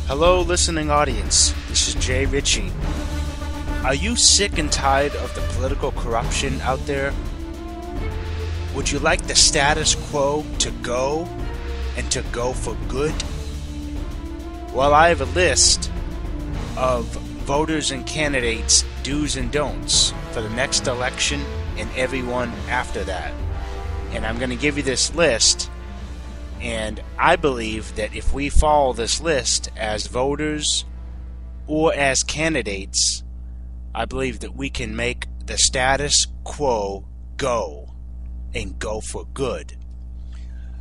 Hello, listening audience. This is Jay Ritchie. Are you sick and tired of the political corruption out there? Would you like the status quo to go, and to go for good? Well, I have a list of voters and candidates' do's and don'ts for the next election and everyone after that. And I'm going to give you this list. And I believe that if we follow this list as voters or as candidates, I believe that we can make the status quo go, and go for good.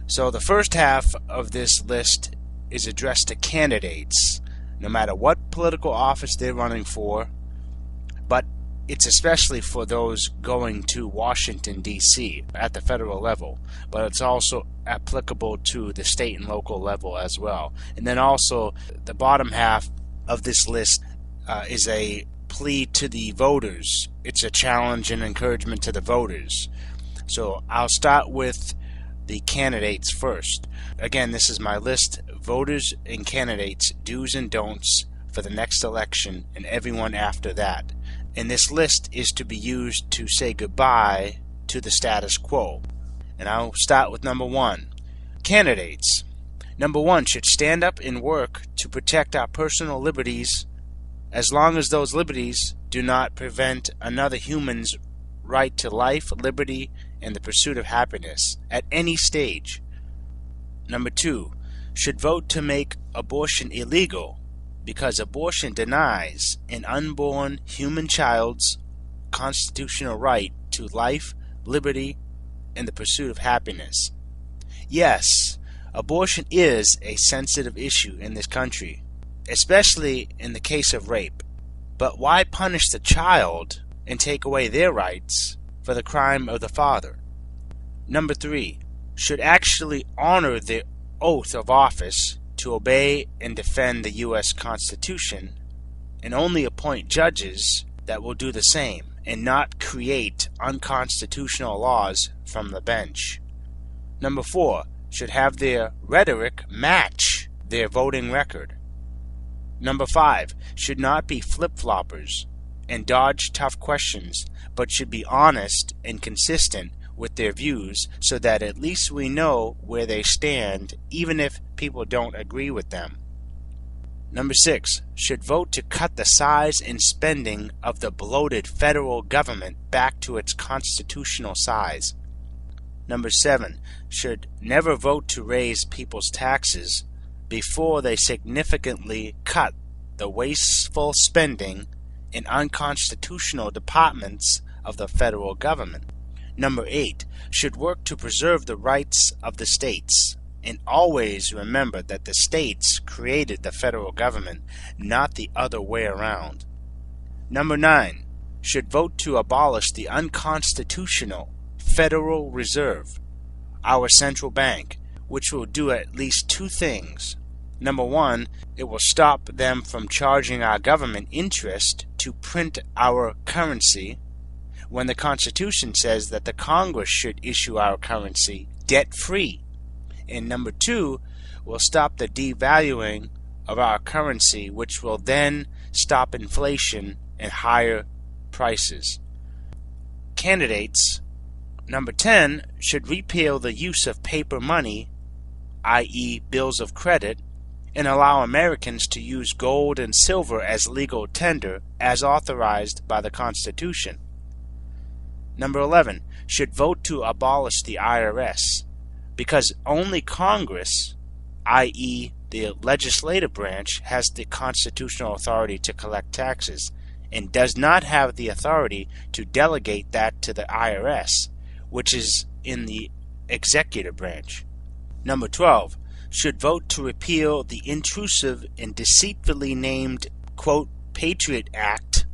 So the first half of this list is addressed to candidates, no matter what political office they're running for, but it's especially for those going to Washington, D.C. at the federal level, but it's also applicable to the state and local level as well. And then also the bottom half of this list is a plea to the voters. It's a challenge and encouragement to the voters. So I'll start with the candidates first. Again, this is my list: voters and candidates' do's and don'ts for the next election and everyone after that. And this list is to be used to say goodbye to the status quo. And I'll start with number one. Candidates. Number one should stand up and work to protect our personal liberties as long as those liberties do not prevent another human's right to life, liberty, and the pursuit of happiness at any stage. Number two, should vote to make abortion illegal because abortion denies an unborn human child's constitutional right to life, liberty, and the pursuit of happiness. Yes, abortion is a sensitive issue in this country, especially in the case of rape. But why punish the child and take away their rights for the crime of the father? Number three, should actually honor the oath of office to obey and defend the U.S. Constitution, and only appoint judges that will do the same, and not create unconstitutional laws from the bench. Number four, should have their rhetoric match their voting record. Number five, should not be flip-floppers and dodge tough questions, but should be honest and consistent with their views so that at least we know where they stand, even if people don't agree with them. Number six, should vote to cut the size and spending of the bloated federal government back to its constitutional size. Number seven, should never vote to raise people's taxes before they significantly cut the wasteful spending in unconstitutional departments of the federal government. Number eight, should work to preserve the rights of the states, and always remember that the states created the federal government, not the other way around. Number nine, should vote to abolish the unconstitutional Federal Reserve, our central bank, which will do at least two things. Number one, it will stop them from charging our government interest to print our currency, when the Constitution says that the Congress should issue our currency debt-free. And number two, will stop the devaluing of our currency, which will then stop inflation and higher prices. Candidates. Number 10, should repeal the use of paper money, i.e. bills of credit, and allow Americans to use gold and silver as legal tender as authorized by the Constitution. Number 11, should vote to abolish the IRS, because only Congress, i.e. the legislative branch, has the constitutional authority to collect taxes, and does not have the authority to delegate that to the IRS, which is in the executive branch. Number 12, should vote to repeal the intrusive and deceitfully named, quote, Patriot Act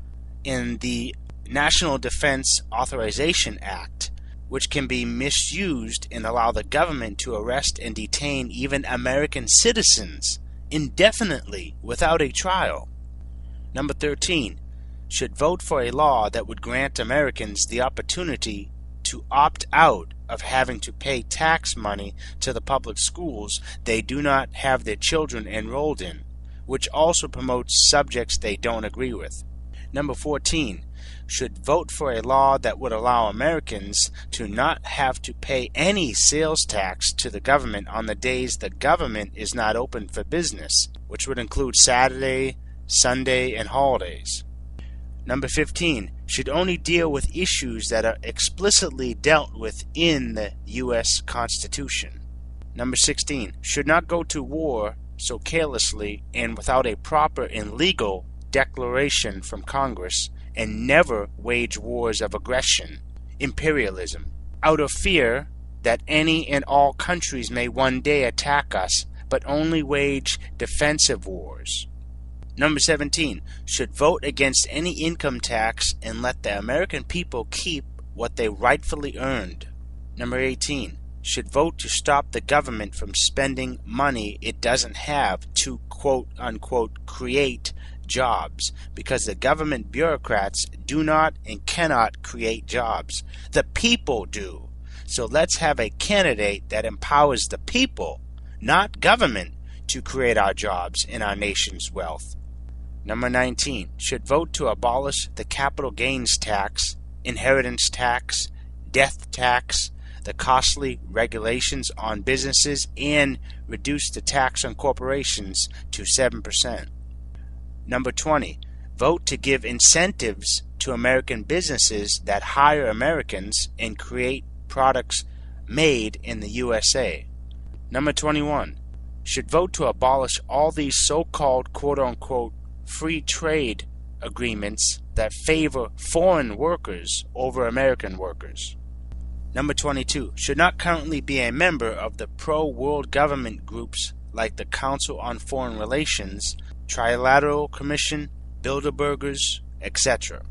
in the National Defense Authorization Act, which can be misused and allow the government to arrest and detain even American citizens indefinitely without a trial. Number 13, should vote for a law that would grant Americans the opportunity to opt out of having to pay tax money to the public schools they do not have their children enrolled in, which also promotes subjects they don't agree with. Number 14, should vote for a law that would allow Americans to not have to pay any sales tax to the government on the days the government is not open for business, which would include Saturday, Sunday, and holidays. Number 15, should only deal with issues that are explicitly dealt with in the U.S. Constitution. Number 16, should not go to war so carelessly and without a proper and legal declaration from Congress, and never wage wars of aggression, imperialism, out of fear that any and all countries may one day attack us, but only wage defensive wars. Number 17, should vote against any income tax and let the American people keep what they rightfully earned. Number 18, should vote to stop the government from spending money it doesn't have to quote-unquote create jobs, because the government bureaucrats do not and cannot create jobs. The people do. So let's have a candidate that empowers the people, not government, to create our jobs and our nation's wealth. Number 19, should vote to abolish the capital gains tax, inheritance tax, death tax, the costly regulations on businesses, and reduce the tax on corporations to 7%. Number 20, vote to give incentives to American businesses that hire Americans and create products made in the USA. Number 21, should vote to abolish all these so-called quote-unquote free trade agreements that favor foreign workers over American workers. Number 22, should not currently be a member of the pro-world government groups like the Council on Foreign Relations, Trilateral Commission, Bilderbergers, etc.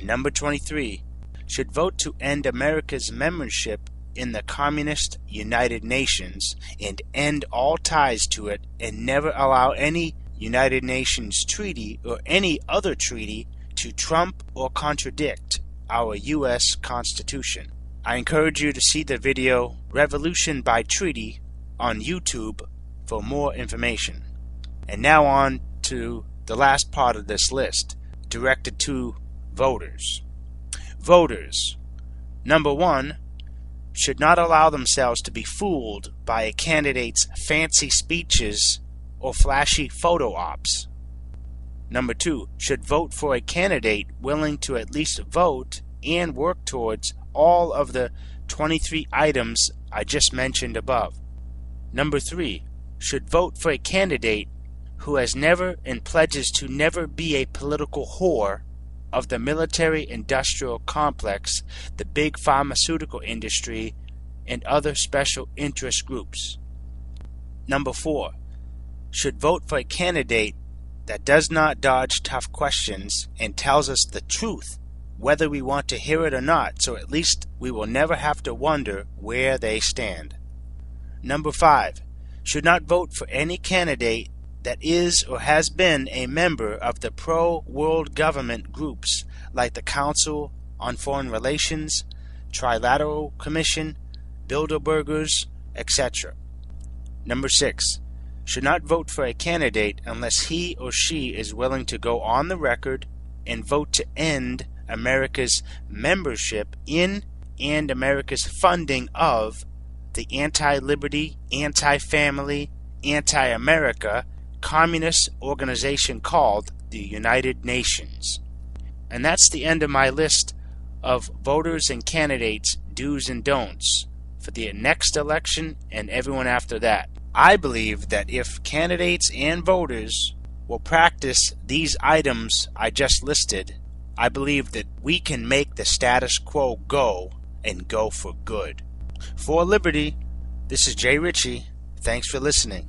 Number 23, should vote to end America's membership in the Communist United Nations and end all ties to it, and never allow any United Nations treaty or any other treaty to trump or contradict our U.S. Constitution. I encourage you to see the video Revolution by Treaty on YouTube for more information. And now on to the last part of this list, directed to voters. Voters, number 1, should not allow themselves to be fooled by a candidate's fancy speeches or flashy photo ops. Number 2, should vote for a candidate willing to at least vote and work towards all of the 23 items I just mentioned above. Number 3, should vote for a candidate who has never and pledges to never be a political whore of the military-industrial complex, the big pharmaceutical industry, and other special interest groups. Number 4, should vote for a candidate that does not dodge tough questions and tells us the truth, whether we want to hear it or not, so at least we will never have to wonder where they stand. Number 5, should not vote for any candidate that is or has been a member of the pro-world government groups like the Council on Foreign Relations, Trilateral Commission, Bilderbergers, etc. Number 6, should not vote for a candidate unless he or she is willing to go on the record and vote to end America's membership in and America's funding of the anti-liberty, anti-family, anti-America communist organization called the United Nations. And that's the end of my list of voters and candidates' do's and don'ts for the next election and everyone after that. I believe that if candidates and voters will practice these items I just listed, I believe that we can make the status quo go, and go for good. For Liberty, this is Jay Ritchie. Thanks for listening.